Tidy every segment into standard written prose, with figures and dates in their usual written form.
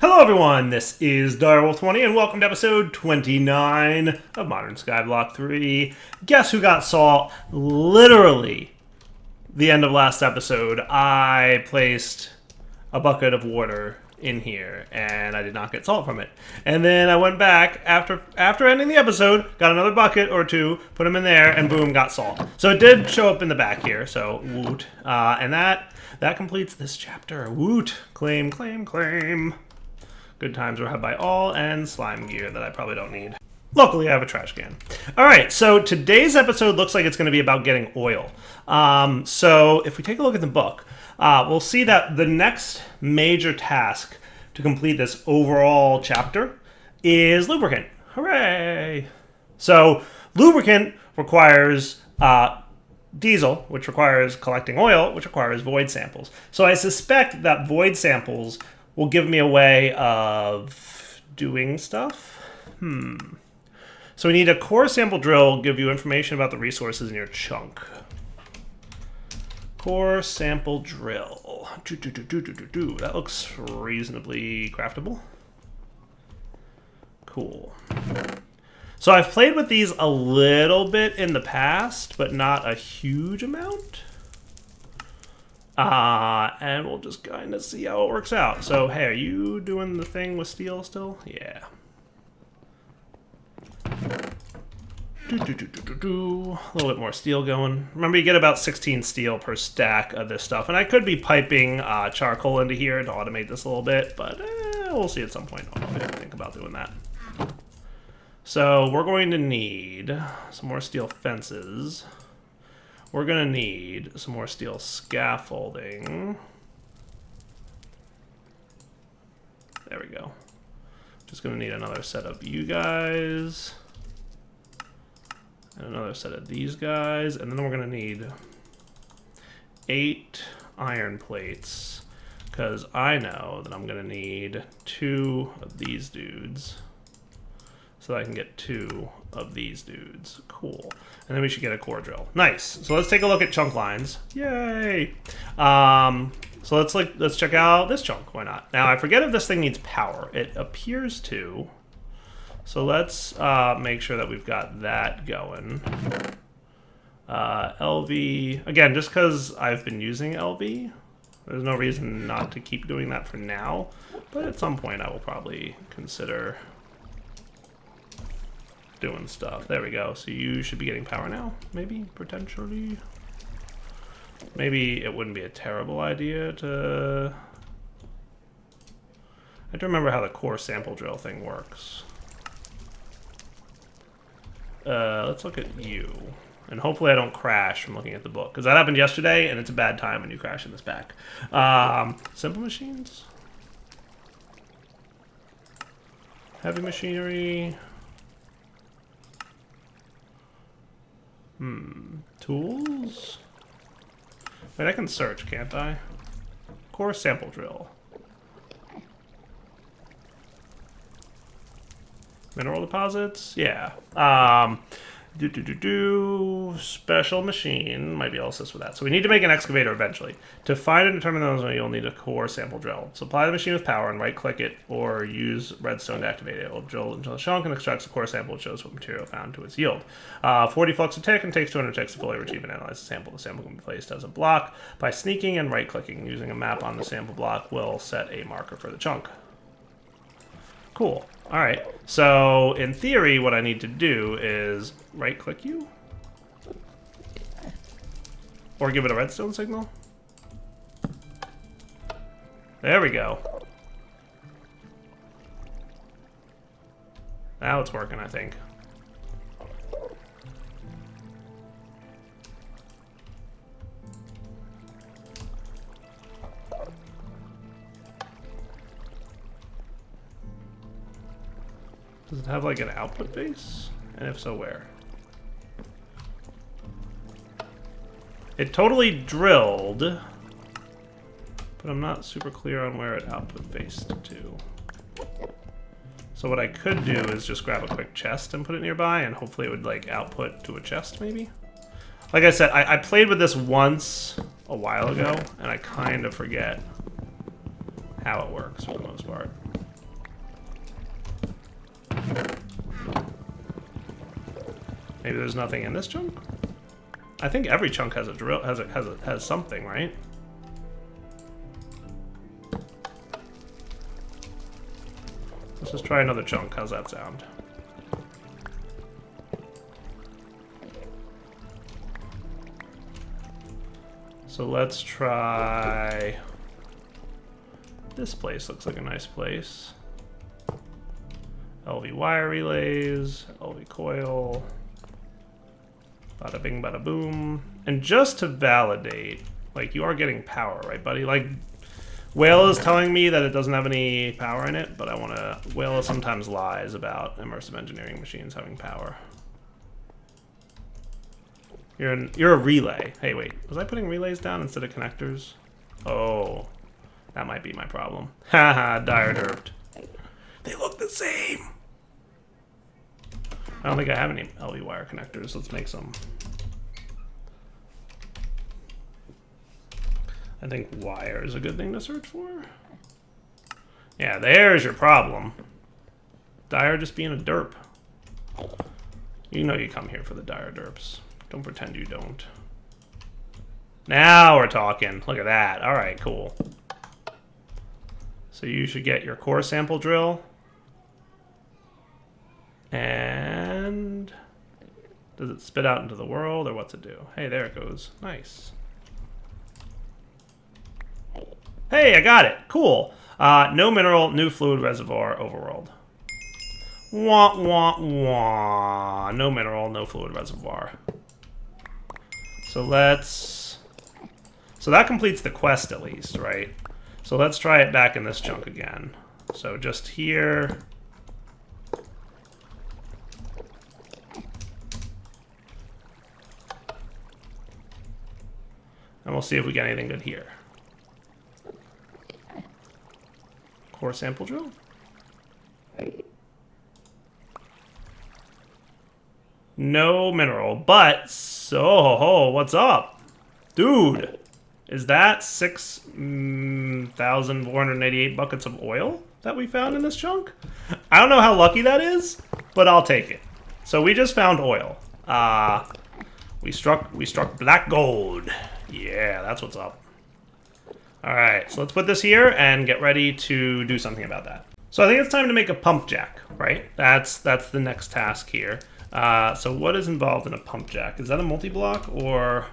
Hello everyone, this is Direwolf20 and welcome to episode 29 of Modern Skyblock 3. Guess who got salt? Literally, the end of last episode, I placed a bucket of water in here and I did not get salt from it. And then I went back after ending the episode, got another bucket or two, put them in there, and boom, got salt. So it did show up in the back here, so woot. And that completes this chapter. Woot. Claim, claim, claim. Good times were had by all, and slime gear that I probably don't need. Luckily, I have a trash can. All right, so today's episode looks like it's going to be about getting oil. So if we take a look at the book, we'll see that the next major task to complete this overall chapter is lubricant. Hooray! So lubricant requires diesel, which requires collecting oil, which requires void samples. So I suspect that void samples will give me a way of doing stuff. So we need a core sample drill, give you information about the resources in your chunk. Core sample drill. That looks reasonably craftable. Cool. So I've played with these a little bit in the past, but not a huge amount. And we'll just kind of see how it works out. So, hey, are you doing the thing with steel still? Yeah. A little bit more steel going. Remember, you get about 16 steel per stack of this stuff. And I could be piping charcoal into here to automate this a little bit, but we'll see at some point. I'll probably think about doing that. So, we're going to need some more steel fences. We're going to need some more steel scaffolding. There we go. Just going to need another set of you guys. And another set of these guys. And then we're going to need 8 iron plates. Because I know that I'm going to need 2 of these dudes. So that I can get 2 of these dudes. Cool. And then we should get a core drill. Nice. So let's take a look at chunk lines. Yay! So let's check out this chunk. Why not? Now I forget if this thing needs power. It appears to. So let's make sure that we've got that going. LV again, just because I've been using LV, there's no reason not to keep doing that for now. But at some point, I will probably consider doing stuff. There we go. So you should be getting power now, maybe, potentially. Maybe it wouldn't be a terrible idea to... I have to remember how the core sample drill thing works. Let's look at you. And hopefully I don't crash from looking at the book, because that happened yesterday, and it's a bad time when you crash in this back. Simple machines? Heavy machinery... Tools? Wait, I can search, can't I? Core sample drill. Mineral deposits? Yeah. Special machine. Might be able to assist with that. So we need to make an excavator eventually. To find and determine those, you'll need a core sample drill. Supply the machine with power and right-click it, or use redstone to activate it. It will drill into the chunk and extracts the core sample, which shows what material found to its yield. 40 flux a tick and takes 200 ticks to fully retrieve and analyze the sample. The sample can be placed as a block by sneaking and right-clicking. Using a map on the sample block will set a marker for the chunk. Cool. All right. So in theory, what I need to do is right-click you, or give it a redstone signal. There we go. Now it's working, I think. Does it have like an output base? And if so, where? It totally drilled, but I'm not super clear on where it output faced to. So what I could do is just grab a quick chest and put it nearby, and hopefully it would like output to a chest maybe? Like I said, I played with this once a while ago, and I kind of forget how it works for the most part. Maybe there's nothing in this chunk? I think every chunk has a drill, has something, right? Let's just try another chunk. How's that sound? So let's try... This place looks like a nice place. LV wire relays, LV coil, bada bing, bada boom. And just to validate, like, you are getting power, right, buddy? Like, Whale is telling me that it doesn't have any power in it, but I want to... Whale sometimes lies about immersive engineering machines having power. You're a relay. Hey, wait. Was I putting relays down instead of connectors? Oh, that might be my problem. Haha, dire derped. They look the same. I don't think I have any LV wire connectors. Let's make some. I think wire is a good thing to search for. Yeah, there's your problem. Dire just being a derp. You know you come here for the dire derps. Don't pretend you don't. Now we're talking. Look at that. All right, cool. So you should get your core sample drill. And does it spit out into the world, or what's it do? Hey, there it goes. Nice. Hey, I got it. Cool. No mineral, new fluid reservoir, overworld. Wah, wah, wah. No mineral, no fluid reservoir. So let's... So that completes the quest at least, right? So let's try it back in this chunk again. So just here... And we'll see if we get anything good here. Core sample drill? No mineral, but so what's up? Dude, is that 6,488 buckets of oil that we found in this chunk? I don't know how lucky that is, but I'll take it. So we just found oil. We struck black gold. Yeah, that's what's up. All right, so let's put this here and get ready to do something about that. So I think it's time to make a pump jack, right? That's the next task here. So what is involved in a pump jack? Is that a multi-block or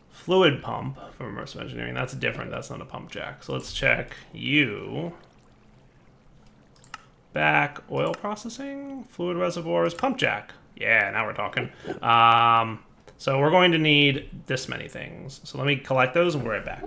fluid pump from immersive engineering? That's different. That's not a pump jack. So let's check you. Back, oil processing, fluid reservoirs, pump jack. Yeah, now we're talking. So we're going to need this many things. So let me collect those and we're right back.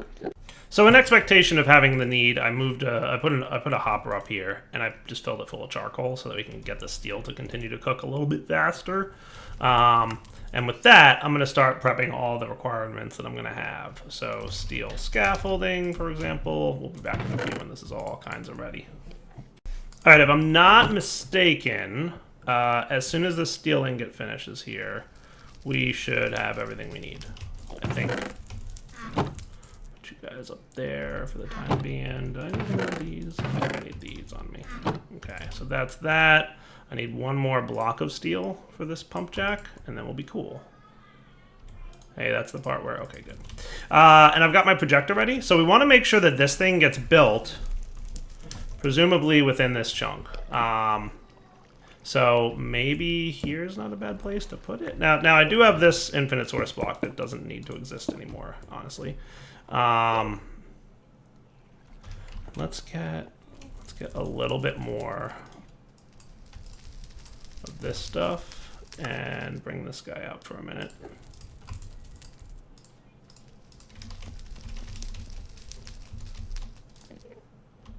So in expectation of having the need, I moved I put a hopper up here and I just filled it full of charcoal so that we can get the steel to continue to cook a little bit faster. And with that, I'm going to start prepping all the requirements that I'm going to have. So steel scaffolding, for example. We'll be back in a few when this is all kinds of ready. All right, if I'm not mistaken, as soon as the steel ingot finishes here, we should have everything we need, I think. Put you guys up there for the time being. Do I need any of these? I need these on me. Okay, so that's that. I need one more block of steel for this pump jack, and then we'll be cool. Hey, that's the part where, okay, good. And I've got my projector ready. So we want to make sure that this thing gets built, presumably within this chunk. So maybe here's not a bad place to put it. Now I do have this infinite source block that doesn't need to exist anymore, honestly. Let's get a little bit more of this stuff and bring this guy out for a minute.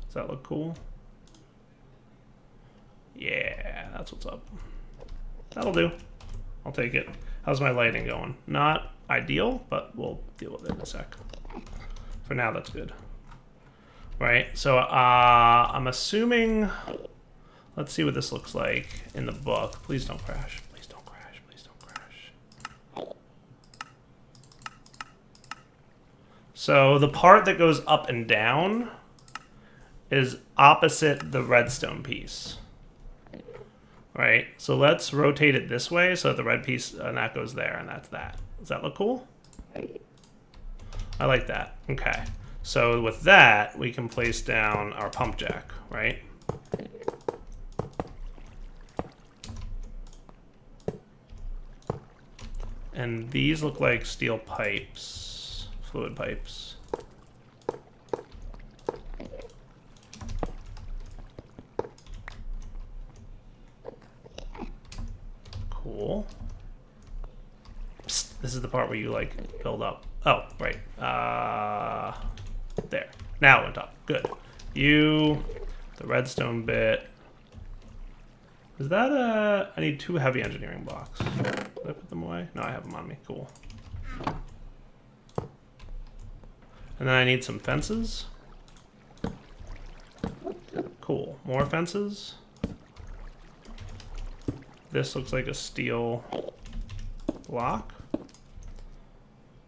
Does that look cool? Yeah, that's what's up. That'll do. I'll take it. How's my lighting going? Not ideal, but we'll deal with it in a sec. For now, that's good. Right, so I'm assuming... Let's see what this looks like in the book. Please don't crash. Please don't crash. Please don't crash. So the part that goes up and down... is opposite the redstone piece. right? So let's rotate it this way so that the red piece, and that goes there, and that's that. Does that look cool? I like that. Okay. So with that, we can place down our pump jack, right? And these look like steel pipes, fluid pipes. Cool. Psst, this is the part where you like build up. Oh, right. There. Now it went up. Good. You, the redstone bit. Is that a... I need 2 heavy engineering blocks. Did I put them away? No, I have them on me. Cool. And then I need some fences. Cool. More fences. This looks like a steel block.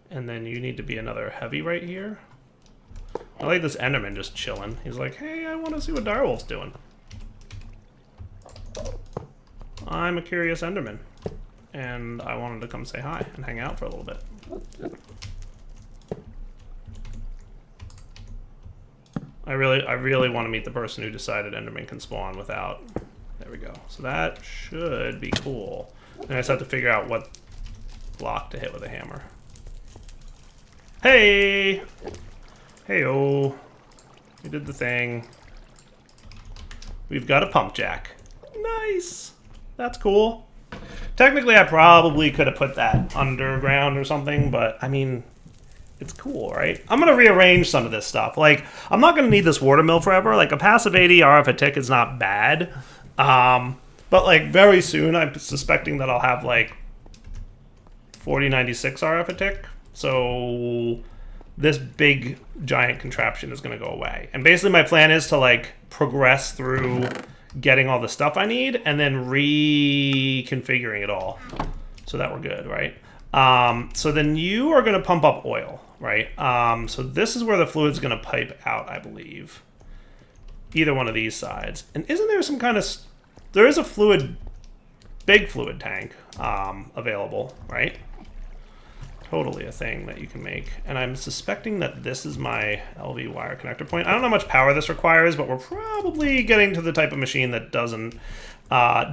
And then you need to be another heavy right here. I like this Enderman just chilling. He's like, hey, I want to see what Direwolf's doing. I'm a curious Enderman. And I wanted to come say hi and hang out for a little bit. I really want to meet the person who decided Enderman can spawn without... There we go. So that should be cool. And I just have to figure out what block to hit with a hammer. Hey! Hey-oh. We did the thing. We've got a pump jack. Nice! That's cool. Technically, I probably could have put that underground or something, but, I mean, it's cool, right? I'm going to rearrange some of this stuff. Like, I'm not going to need this water mill forever. Like, a passive 80 RF a tick is not bad. But, like, very soon, I'm suspecting that I'll have, like, 4096 RF a tick. So this big giant contraption is going to go away. And basically my plan is to like progress through getting all the stuff I need and then reconfiguring it all so that we're good, right? So then you are going to pump up oil, right? So this is where the fluid's going to pipe out, I believe. Either one of these sides. And isn't there some kind of... There is a fluid, big fluid tank available, right? Totally a thing that you can make. And I'm suspecting that this is my LV wire connector point. I don't know how much power this requires, but we're probably getting to the type of machine that doesn't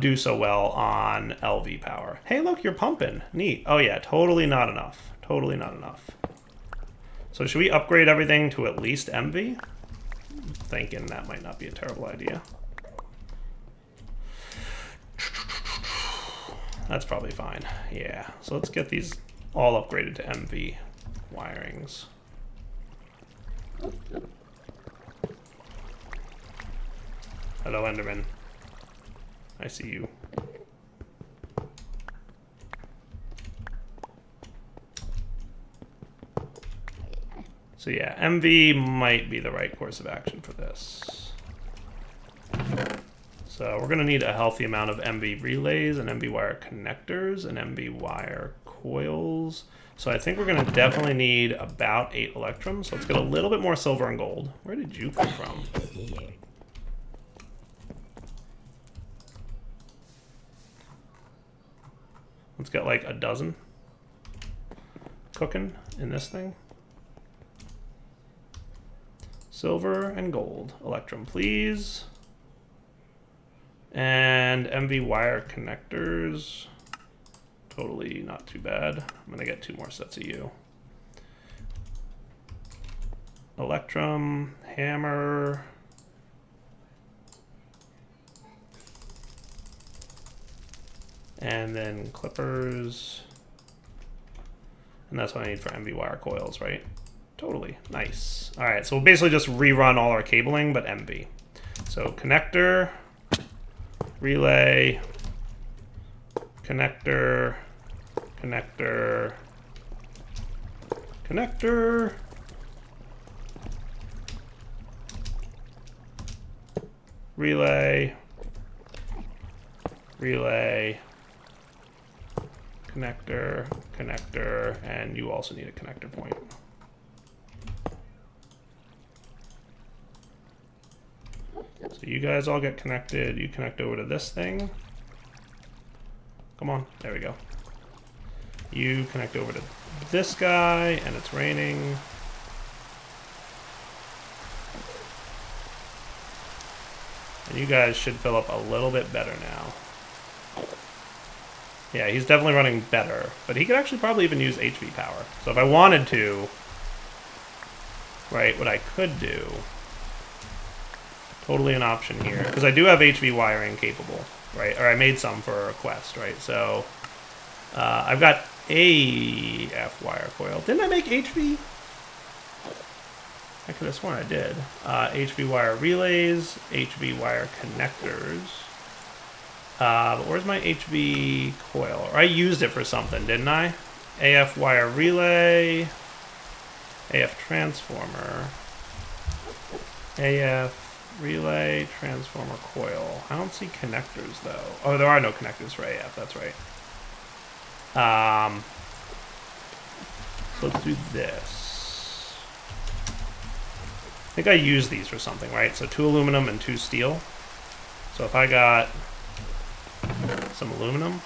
do so well on LV power. Hey, look, you're pumping. Neat. Oh, yeah, totally not enough. Totally not enough. So should we upgrade everything to at least MV? I'm thinking that might not be a terrible idea. That's probably fine. Yeah, so let's get these all upgraded to MV wirings. Hello, Enderman. I see you. So yeah, MV might be the right course of action for this. So we're going to need a healthy amount of MV relays and MV wire connectors and MV wire coils. So I think we're going to definitely need about 8 electrums. So let's get a little bit more silver and gold. Where did you come from? Let's get like a dozen cooking in this thing. Silver and gold. Electrum, please. And MV wire connectors. Totally not too bad. I'm gonna get 2 more sets of you. Electrum, hammer. And then clippers. And that's what I need for MV wire coils, right? Totally. Nice. All right, so we'll basically just rerun all our cabling, but MV. So connector, relay, connector, connector, connector, relay, relay, connector, connector, and you also need a connector point. So you guys all get connected. You connect over to this thing. Come on. There we go. You connect over to this guy, and it's raining. And you guys should fill up a little bit better now. Yeah, he's definitely running better. But he could actually probably even use HV power. So if I wanted to, right, what I could do, totally an option here, because I do have HV wiring capable, right? Or I made some for a request, right? So I've got AF wire coil. Didn't I make HV? I could have sworn I did. HV wire relays, HV wire connectors. But where's my HV coil? Or I used it for something, didn't I? AF wire relay, AF transformer, AF relay, transformer coil. I don't see connectors though. Oh, there are no connectors for AF, that's right. So let's do this. I think I used these for something, right? So 2 aluminum and 2 steel. So if I got some aluminum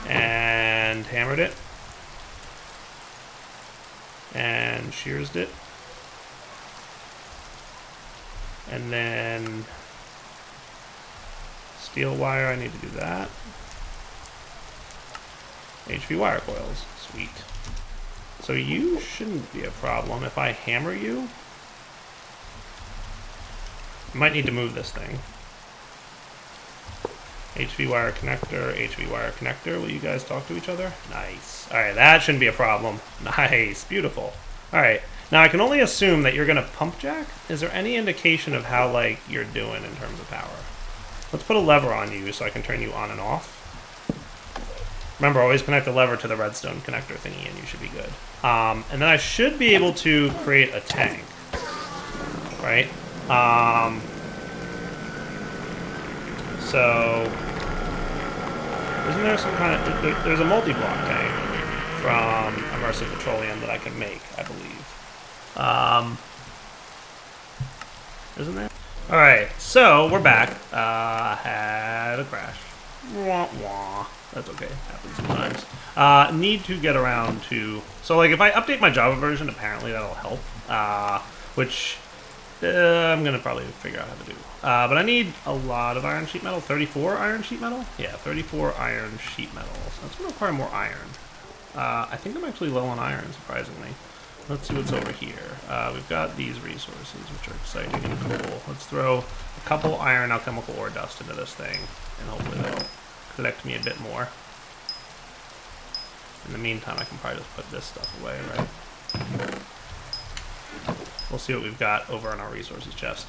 and hammered it and shearsed it, and then steel wire, I need to do that. HV wire coils, sweet. So you shouldn't be a problem if I hammer you. I might need to move this thing. HV wire connector, HV wire connector. Will you guys talk to each other? Nice. Alright, that shouldn't be a problem. Nice. Beautiful. Alright. Now I can only assume that you're going to pump jack. Is there any indication of how, like, you're doing in terms of power? Let's put a lever on you so I can turn you on and off. Remember, always connect the lever to the redstone connector thingy and you should be good. And then I should be able to create a tank. Right? So, isn't there some kind of... There's a multi-block tank from Immersive Petroleum that I can make, I believe. Isn't there? Alright, so we're back. Had a crash. Wah, wah. That's okay. Happens sometimes. Need to get around to... So, like, if I update my Java version, apparently that'll help. Which... I'm going to probably figure out how to do. But I need a lot of iron sheet metal. 34 iron sheet metal? Yeah, 34 iron sheet metal. So that's going to require more iron. I think I'm actually low on iron, surprisingly. Let's see what's over here. We've got these resources, which are exciting and cool. Let's throw a couple iron alchemical ore dust into this thing, and hopefully that'll collect me a bit more. In the meantime, I can probably just put this stuff away, right? We'll see what we've got over in our resources chest.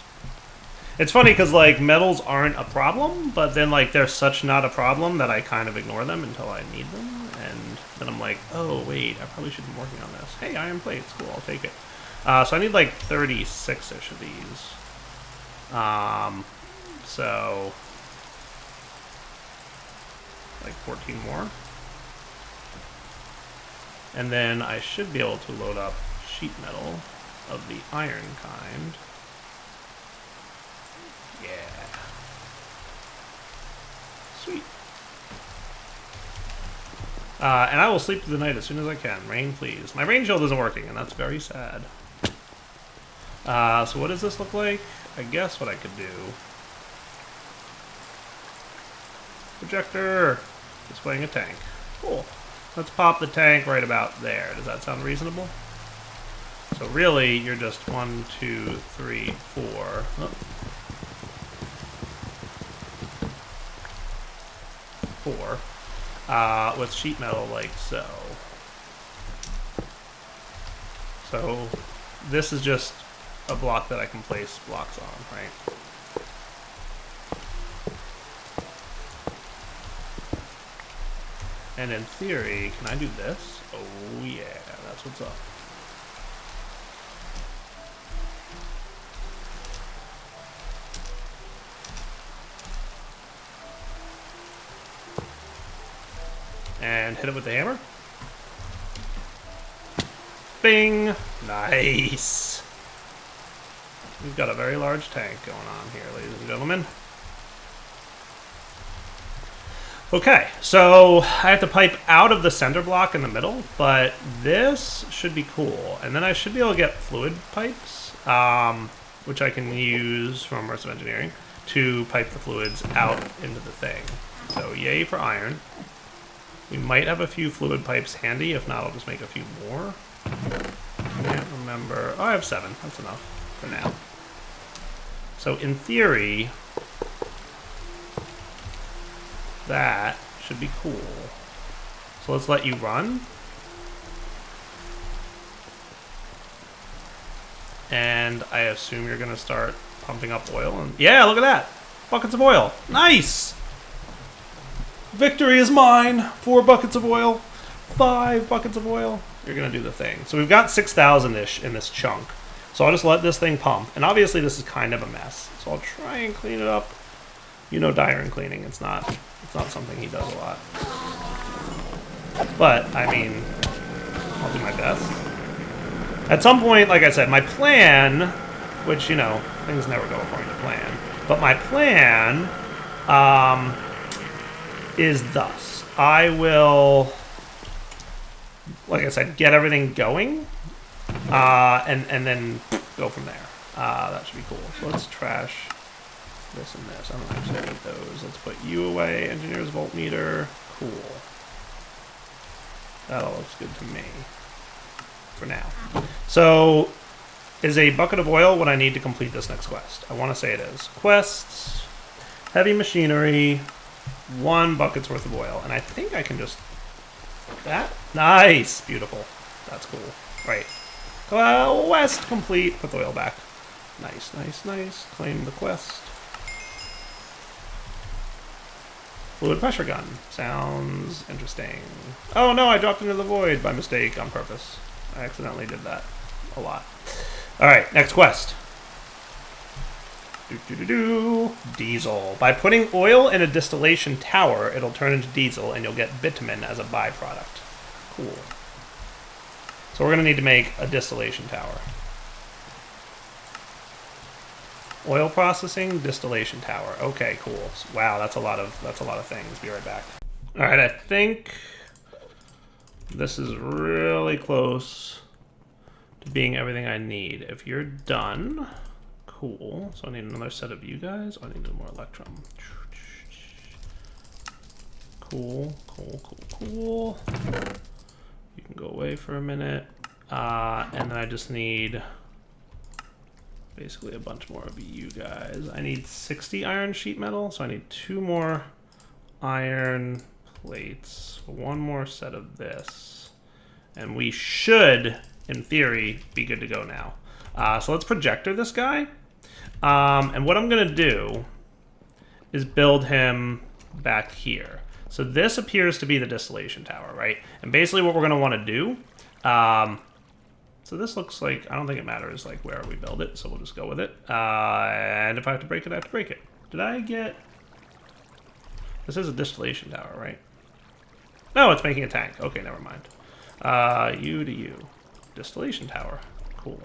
It's funny because, like, metals aren't a problem, but then, like, they're such not a problem that I kind of ignore them until I need them, and then I'm like, oh, wait, I probably should be working on this. Hey, iron plates, cool, I'll take it. So I need, like, 36-ish of these. So, like, 14 more. And then I should be able to load up sheet metal of the iron kind. Yeah. Sweet. And I will sleep through the night as soon as I can. Rain, please. My rain shield isn't working, and that's very sad. So what does this look like? I guess what I could do... Projector! Displaying a tank. Cool. Let's pop the tank right about there. Does that sound reasonable? So really, you're just 1, 2, 3, 4. Oh. 4. With sheet metal like so. So this is just a block that I can place blocks on, right? And in theory, can I do this? Oh yeah, that's what's up. And hit it with the hammer. Bing! Nice! We've got a very large tank going on here, ladies and gentlemen. Okay, so I have to pipe out of the center block in the middle, but this should be cool. And then I should be able to get fluid pipes, which I can use from Immersive Engineering to pipe the fluids out into the thing. So yay for iron. We might have a few fluid pipes handy. If not, I'll just make a few more. Can't remember. Oh, I have 7. That's enough for now. So in theory, that should be cool. So let's let you run. And I assume you're going to start pumping up oil. And yeah, look at that. Buckets of oil. Nice. Victory is mine. 4 buckets of oil. 5 buckets of oil. You're going to do the thing. So we've got 6,000-ish in this chunk. So I'll just let this thing pump. And obviously this is kind of a mess. So I'll try and clean it up. You know, Dyer cleaning. It's not something he does a lot. But, I mean, I'll do my best. At some point, like I said, my plan, which, you know, things never go according to plan, but my plan is thus. I will, like I said, get everything going, and then go from there. That should be cool. So let's trash this and this. I don't actually need those. Let's put you away. Engineer's voltmeter. Cool. That all looks good to me. For now. So, is a bucket of oil what I need to complete this next quest? I want to say it is. Quests, heavy machinery, 1 bucket's worth of oil. And I think I can just... That? Nice! Beautiful. That's cool. Right. Quest complete. Put the oil back. Nice, nice, nice. Claim the quest. Fluid pressure gun. Sounds interesting. Oh no, I dropped into the void by mistake on purpose. I accidentally did that a lot. Alright, next quest. Diesel. By putting oil in a distillation tower, it'll turn into diesel and you'll get bitumen as a byproduct. Cool. So we're going to need to make a distillation tower. Oil processing, distillation tower. Okay, cool. Wow, that's a lot of things. Be right back. All right, I think this is really close to being everything I need. If you're done, cool. So I need another set of you guys. Oh, I need more electrum. Cool, cool, cool, cool. You can go away for a minute. And then I just need basically a bunch more of you guys. I need 60 iron sheet metal, so I need 2 more iron plates, 1 more set of this, and we should, in theory, be good to go now. So let's projector this guy, and what I'm going to do is build him back here. So this appears to be the distillation tower, right? And basically what we're going to want to do, so this looks like, I don't think it matters like where we build it, so we'll just go with it. And if I have to break it, I have to break it. Did I get... This is a distillation tower, right? No, it's making a tank. Okay, never mind. You to you. Distillation tower. Cool.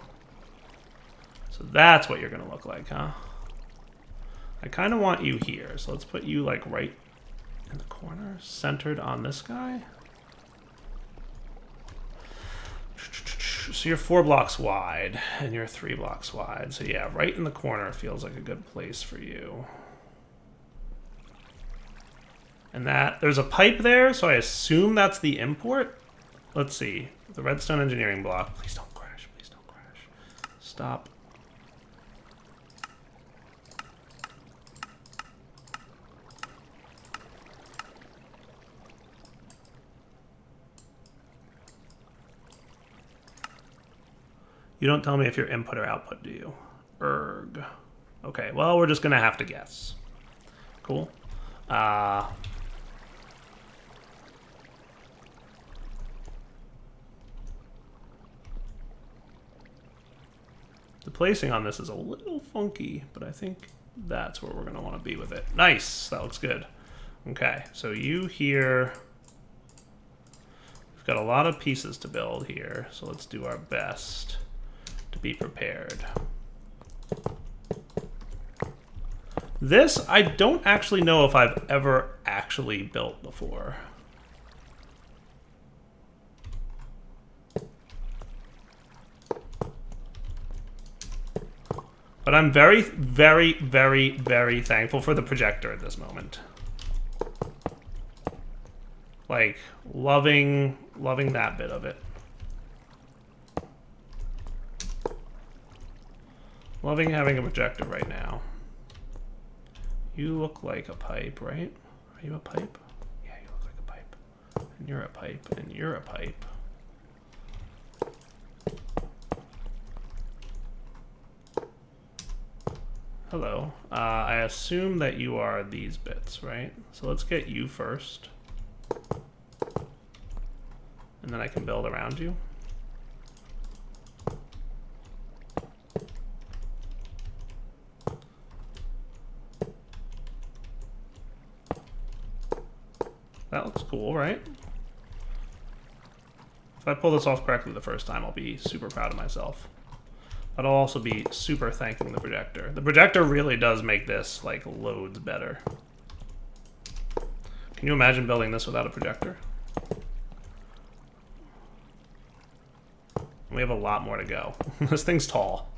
So that's what you're going to look like, huh? I kind of want you here, so let's put you like right in the corner, centered on this guy. So you're 4 blocks wide, and you're 3 blocks wide. So yeah, right in the corner feels like a good place for you. And that, there's a pipe there, so I assume that's the import. Let's see, the redstone engineering block. Please don't crash, please don't crash. Stop. You don't tell me if you're input or output, do you? Erg. Okay, well, we're just going to have to guess. Cool. The placing on this is a little funky, but I think that's where we're going to want to be with it. Nice! That looks good. Okay, so you here... We've got a lot of pieces to build here, so let's do our best to be prepared. This, I don't actually know if I've ever actually built before. But I'm very, very, very, very thankful for the projector at this moment. Like, loving that bit of it. Loving having a projector right now. You look like a pipe, right? Are you a pipe? Yeah, you look like a pipe. And you're a pipe, and you're a pipe. Hello. I assume that you are these bits, right? So let's get you first. And then I can build around you. That looks cool, right? If I pull this off correctly the first time, I'll be super proud of myself. But I'll also be super thanking the projector. The projector really does make this, like, loads better. Can you imagine building this without a projector? We have a lot more to go. This thing's tall.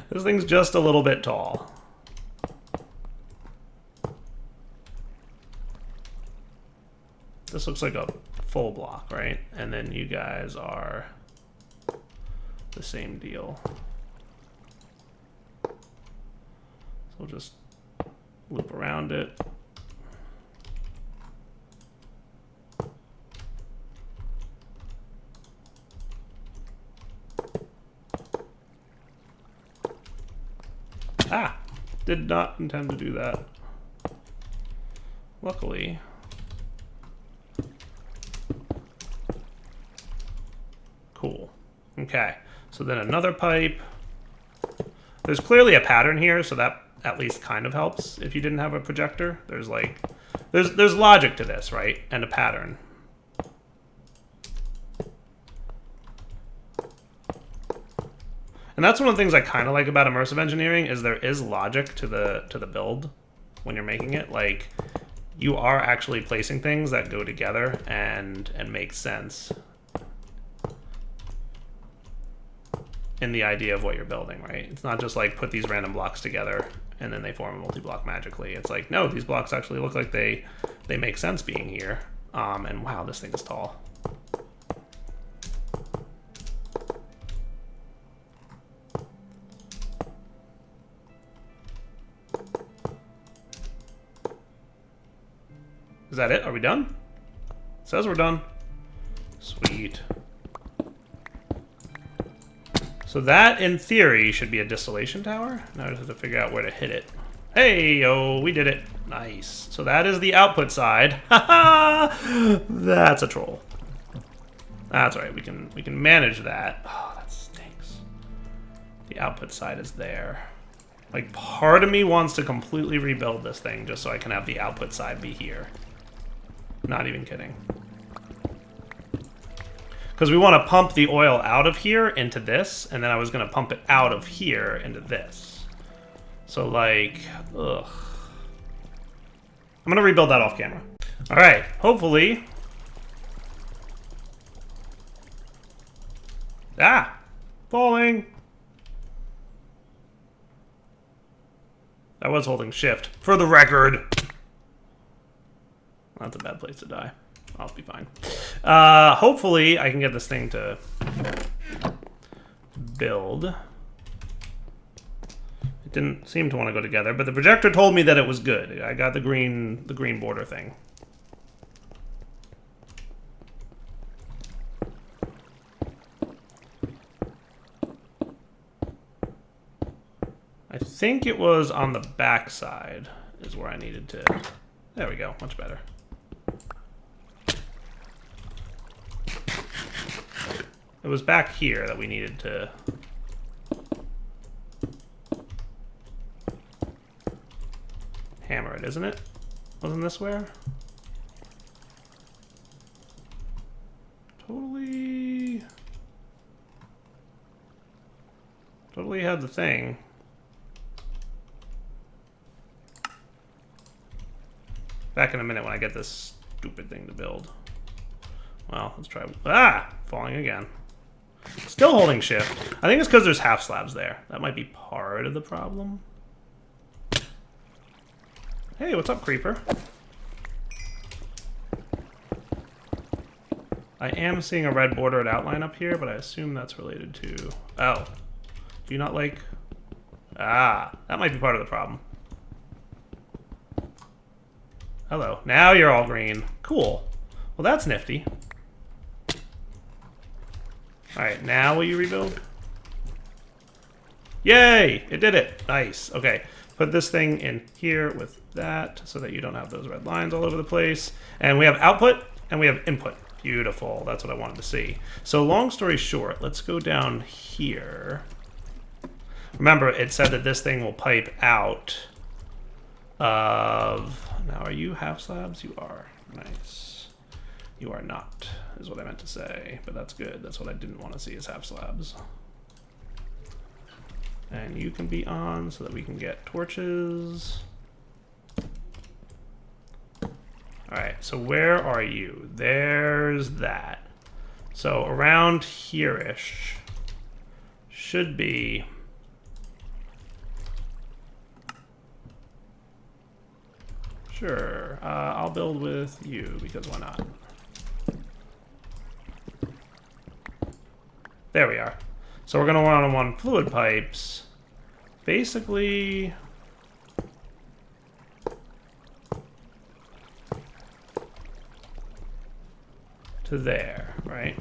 This thing's just a little bit tall. This looks like a full block, right? And then you guys are the same deal. So we'll just loop around it. Ah! Did not intend to do that. Luckily. Cool. Okay. So then another pipe. There's clearly a pattern here, so that at least kind of helps if you didn't have a projector. There's like, there's logic to this, right? And a pattern. And that's one of the things I kind of like about immersive engineering is there is logic to the build when you're making it. Like, you are actually placing things that go together and make sense in the idea of what you're building, right? It's not just like put these random blocks together and then they form a multi-block magically. It's like, no, these blocks actually look like they make sense being here. And wow, this thing is tall. Is that it? Are we done? It says we're done. Sweet. So that, in theory, should be a distillation tower. Now I just have to figure out where to hit it. Hey, oh, we did it. Nice. So that is the output side. Ha! That's a troll. That's right. We can manage that. Oh, that stinks. The output side is there. Like, part of me wants to completely rebuild this thing just so I can have the output side be here. Not even kidding. Because we want to pump the oil out of here into this, and then I was going to pump it out of here into this. So, like, ugh. I'm going to rebuild that off camera. All right, hopefully. Ah, falling. I was holding shift, for the record. That's a bad place to die. I'll be fine. Hopefully, I can get this thing to build. It didn't seem to want to go together, but the projector told me that it was good. I got the green border thing. I think it was on the back side is where I needed to... There we go, much better. It was back here that we needed to... hammer it, isn't it? Wasn't this where? Totally had the thing. Back in a minute when I get this stupid thing to build. Well, let's try. Ah! Falling again. Still holding shift. I think it's because there's half slabs there. That might be part of the problem. Hey, what's up, creeper? I am seeing a red bordered outline up here, but I assume that's related to... Oh. Do you not like... Ah, that might be part of the problem. Hello. Now you're all green. Cool. Well, that's nifty. Alright, now will you rebuild? Yay! It did it! Nice. Okay. Put this thing in here with that so that you don't have those red lines all over the place. And we have output and we have input. Beautiful. That's what I wanted to see. So long story short, let's go down here. Remember, it said that this thing will pipe out of... Now, are you half slabs? You are. Nice. You are not, is what I meant to say. But that's good. That's what I didn't want to see is half slabs. And you can be on so that we can get torches. Alright, so where are you? There's that. So around here-ish should be... Sure, I'll build with you, because why not? There we are. So we're going to one-on-one fluid pipes. Basically... to there, right?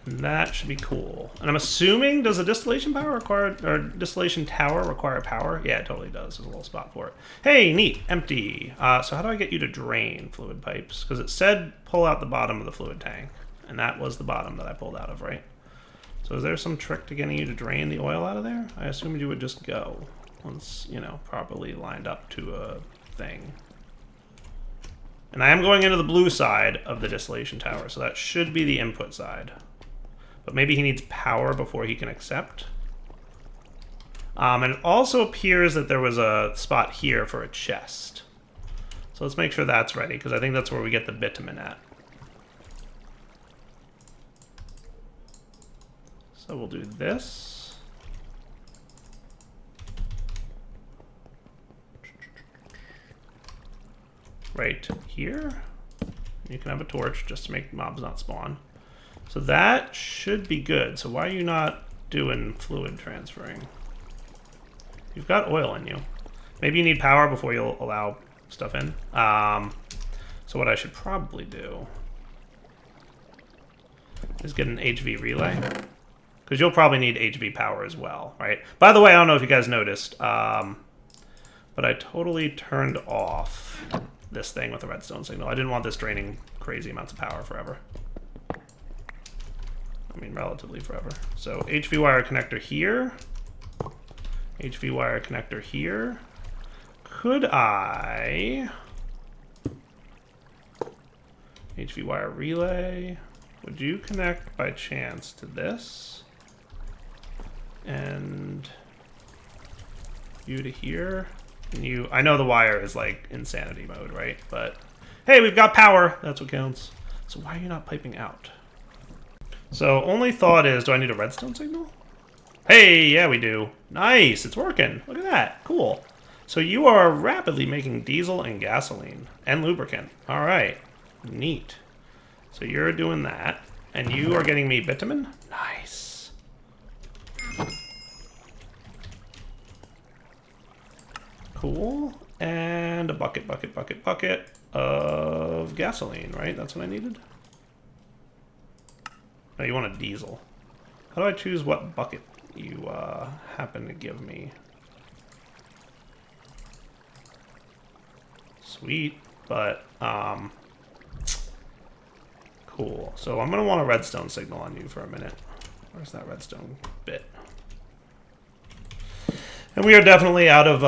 And that should be cool. And I'm assuming, does a distillation power require, or distillation tower require power? Yeah, it totally does. There's a little spot for it. Hey, neat, empty. So how do I get you to drain fluid pipes? Because it said pull out the bottom of the fluid tank. And that was the bottom that I pulled out of, right? So is there some trick to getting you to drain the oil out of there? I assumed you would just go once, you know, properly lined up to a thing. And I am going into the blue side of the distillation tower, so that should be the input side. But maybe he needs power before he can accept. And it also appears that there was a spot here for a chest. So let's make sure that's ready, because I think that's where we get the bitumen at. So we'll do this. Right here. You can have a torch just to make mobs not spawn. So that should be good. So why are you not doing fluid transferring? You've got oil in you. Maybe you need power before you'll allow stuff in. So what I should probably do is get an HV relay. Because you'll probably need HV power as well, right? By the way, I don't know if you guys noticed, but I totally turned off this thing with the redstone signal. I didn't want this draining crazy amounts of power forever. I mean, relatively forever. So HV wire connector here. HV wire connector here. Could I... HV wire relay. Would you connect by chance to this? And you to here. And you... I know the wire is like insanity mode, right? But hey, we've got power. That's what counts. So why are you not piping out? So only thought is, do I need a redstone signal? Hey, yeah, we do. Nice, it's working. Look at that. Cool. So you are rapidly making diesel and gasoline and lubricant. All right, neat. So you're doing that, and you are getting me bitumen. Nice. Cool. And a bucket of gasoline, right? That's what I needed. No, you want a diesel. How do I choose what bucket you happen to give me? Sweet, but cool. So I'm gonna want a redstone signal on you for a minute. Where's that redstone bit? And we are definitely out of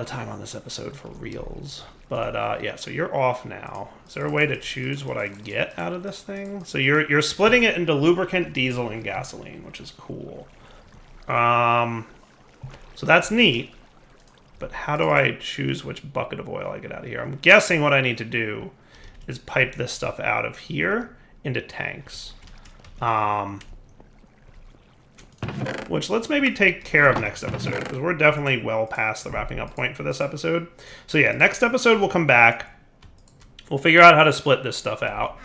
time on this episode for reals. But yeah, so you're off now. Is there a way to choose what I get out of this thing? So you're splitting it into lubricant, diesel, and gasoline, which is cool. So that's neat. But how do I choose which bucket of oil I get out of here? I'm guessing what I need to do is pipe this stuff out of here into tanks. Which let's maybe take care of next episode, because we're definitely well past the wrapping up point for this episode. So yeah, next episode we'll come back. We'll figure out how to split this stuff out.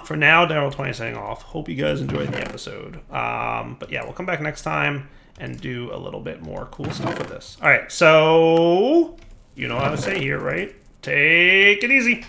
For now, Daryl20 signing off. Hope you guys enjoyed the episode. But yeah, we'll come back next time and do a little bit more cool stuff with this. All right, so you know how to say here, right? Take it easy.